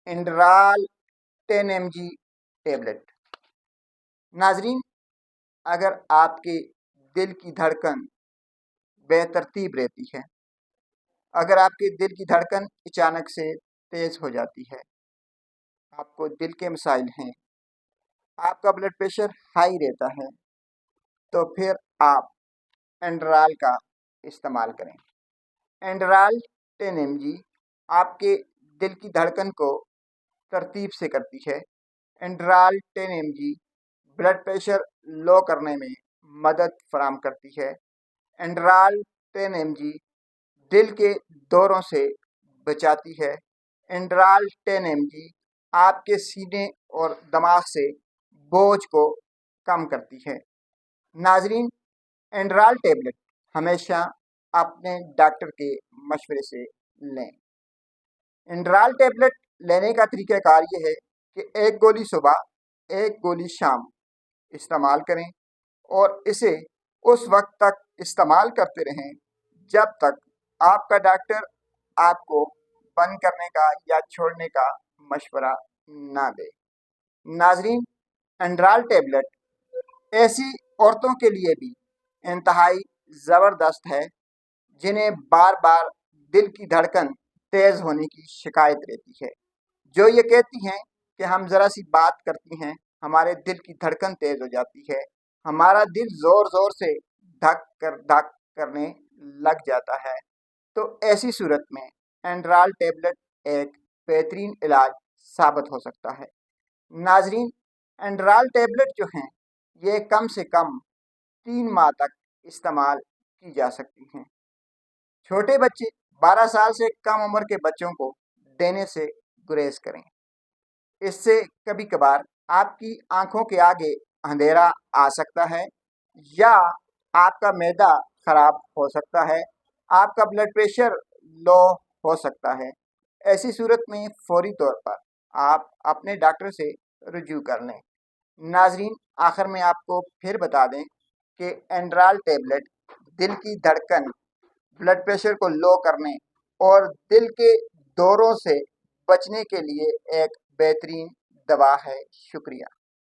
انڈرال 10 mg tablet. ناظرین، اگر آپ کے دل کی دھڑکن بے ترتیب رہتی ہے، اگر آپ کے دل کی دھڑکن اچانک سے تیز ہو جاتی ہے، آپ کو دل کے مسائل ہیں، آپ کا بلڈ پریشر ہائی رہتا ہے، تو پھر آپ انڈرال کا استعمال کریں۔ انڈرال 10 mg آپ کے دل کی دھڑکن کو ترتیب سے کرتی ہے۔ انڈرال 10 mg بلڈ پریشر لو کرنے میں مدد فراہم کرتی ہے۔ انڈرال 10 mg دل کے دوروں سے بچاتی ہے۔ انڈرال 10 mg آپ کے سینے اور دماغ سے بوجھ کو کم کرتی ہے۔ ناظرین، انڈرال ٹیبلٹ ہمیشہ اپنے ڈاکٹر کے مشورے سے لیں۔ انڈرال ٹیبلٹ لینے کا طریقہ کار یہ ہے کہ 1 گولی صبح 1 گولی شام استعمال کریں، اور اسے اس وقت تک استعمال کرتے رہیں جب تک آپ کا ڈاکٹر آپ کو بند کرنے کا یا چھوڑنے کا مشورہ نہ دے۔ ناظرین، انڈرال ٹیبلٹ ایسی عورتوں کے لیے بھی انتہائی زبردست ہے جنہیں بار بار دل کی دھڑکن تیز ہونے کی شکایت رہتی ہے، جو یہ کہتی ہیں کہ ہم ذرا سی بات کرتی ہیں ہمارے دل کی دھڑکن تیز ہو جاتی ہے، ہمارا دل زور زور سے دھک کرنے لگ جاتا ہے۔ تو ایسی صورت میں انڈرال ٹیبلٹ ایک بہترین علاج ثابت ہو سکتا ہے۔ ناظرین، انڈرال ٹیبلٹ جو ہیں یہ کم سے کم 3 ماہ تک استعمال کی جا سکتی ہیں۔ چھوٹے بچے 12 سال سے کم عمر کے بچوں کو دینے سے گریز کریں۔ اس سے کبھی کبھار آپ کی آنکھوں کے آگے اندھیرا آ سکتا ہے، یا آپ کا معدہ خراب ہو سکتا ہے، آپ کا بلڈ پریشر لو ہو سکتا ہے۔ ایسی صورت میں فوری طور پر آپ اپنے ڈاکٹر سے رجوع کر لیں۔ ناظرین، آخر میں آپ کو پھر بتا دیں کہ انڈرال ٹیبلٹ دل کی دھڑکن، بلڈ پریشر کو لو کرنے اور دل کے دوروں سے بچنے کے لیے ایک بہترین دوا ہے۔ شکریہ۔